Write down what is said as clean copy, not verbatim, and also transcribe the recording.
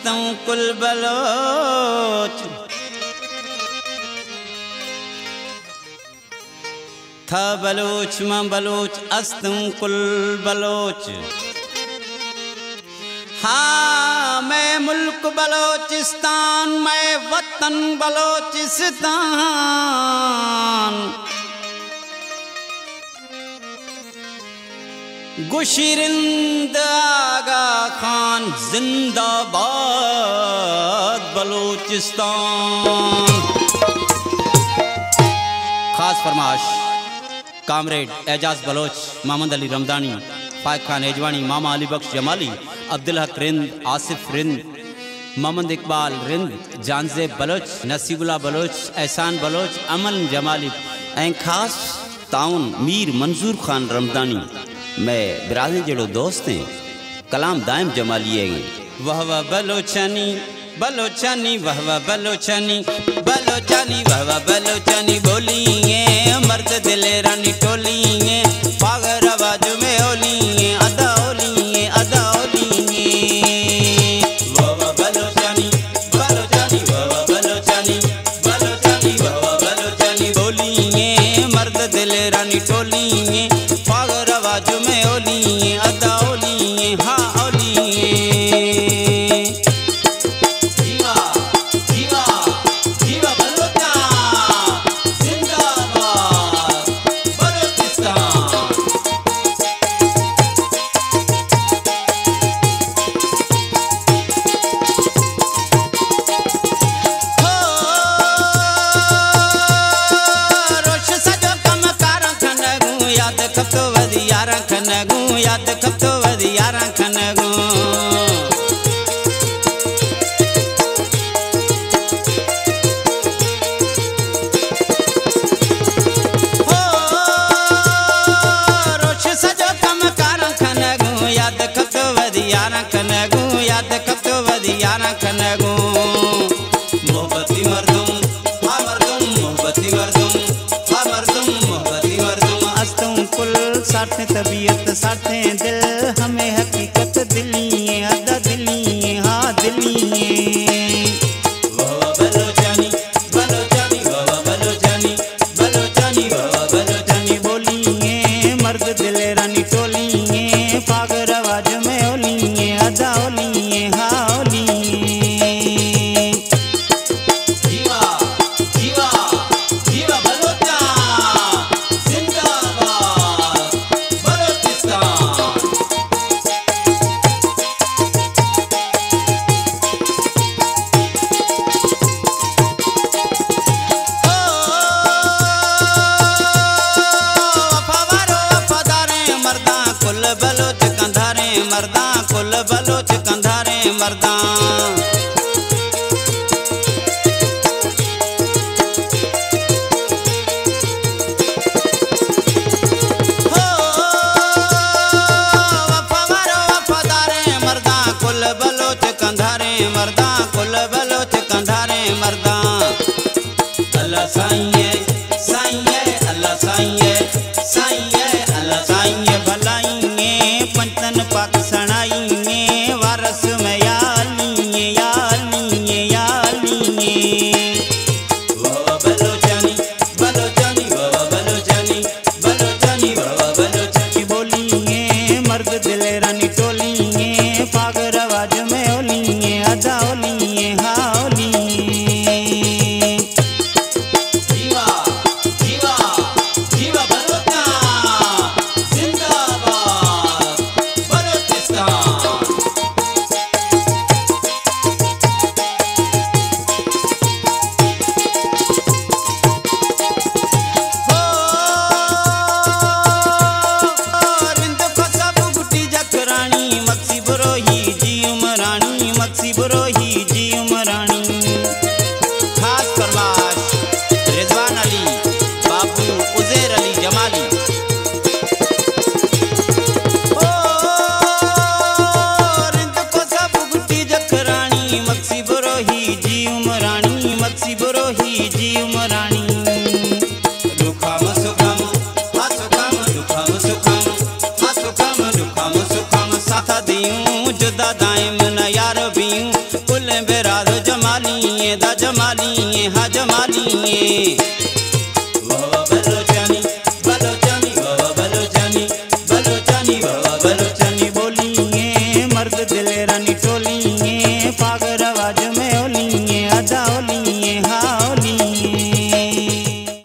अस्तूं कुल बलोच था बलोच मां बलोच अस्तूं कुल बलोच। हाँ मैं मुल्क बलोचिस्तान मैं वतन बलोचिस्तान। गुशिरिंद आगा खान जिंदाबाद बलोचिस्तान। खास फरमाश कामरेड एजाज बलोच, मोहम्मद अली रमदानी, फाइक खान एजवानी, मामा अली बख्श जमाली, अब्दुल हक रिंद, आसिफ रिंद, मोहम्मद इकबाल रिंद, जानजेब बलोच, नसीबुल्ला बलोच, एहसान बलोच, अमन जमाली ऐं खास ताउन मीर मंजूर खान रमदानी। मैं बिरादरी जड़ो दोस्त हैं कलाम दायम जमाली है। वह बलोचनी बलोचनी वह बलोचनी बलोचनी वह बलोचनी बोलिए मर्द दिले रानी टोलिए पागर आवाज में ओलिए अदा ओलिए अदा ओलिए। वह बलोचनी बलोचनी वह बलोचनी बलोचनी वह बलोचनी बोलिए मर्द दिले रानी टोलिए पागर आवाज में ओलिए अदा ओलिए हाँ ओलिए। जीवा जीवा जीवा बलोचा जिंदाबाद बलोचिस्तान। हो रोश सजो कम कार खनगू याद खतो वदी यारा खनगू याद खतो वदी यारा खनगू। हो रोश सजो कम कार खनगू याद खतो वदी यारा खनगू याद खतो वदी यारा खनगू। मोहब्बती मर्दुम हाँ मर्दुम मोहब्बती मर्दुम हाँ मर्दुम मोहब्बती मर्दुम। अस्तूं कुल साथे तबीयत साथे दिल हमें हकीकत दिलिए अदा दिलिए हाँ दिलिए। वह बलोचनी बलोचनी वह बलोचनी बलोचनी वह बलोचनी बोलिए मर्द दिले रानी टोलिए पागर आवाज में ओलिए अदा ओलिए हाँ ओलिए। जीवा जीवा जीवा बलोचा जिंदाबाद बलोचिस्तान। हो वफावारो वफादारे मर्दा कुल बलोच कंधारे मर्दा कुल बलोच कंधारे मर्दा। हो वफावारो वफादारे मर्दा कुल बलोच कंधारे मर्दा कुल बलोच कंधारे मर्दा। अल्लाह साईं साईं अल्लाह साईं साईं अल्लाह साईं भलाइए पंचन पाक सणाइए वारस में यालिए यालिए यालिए। वह बलोचनी बलोचनी वह बलोचनी बलोचनी वह बलोचनी बोलिए मर्द दिले रानी टोलिए पागर आवाज में ओलिए अदा ओलिए हाँ ओलिए। जीवा जीवा जीवा बलोचा जिंदाबाद बलोचिस्तान। हो रिंद को सब गुटी जकरानी मक्सी बुरोही जी उमरानी मक्सी बुरोही जी उमरानी। खास फरमाश रिजवान अली बाबू उजैर अली जमाली। ओ रिंद को सब गुटी जकरानी मक्सी बुरोही जी उमरानी मक्सी बुरोही जी उमरानी। दुखम सुखम हाँ सुखम दुखम सुखम हाँ सुखम दुखम सुखम साथा दियूं जुदा दायम न यार बीयूं कुल दा जमाली हा जमाली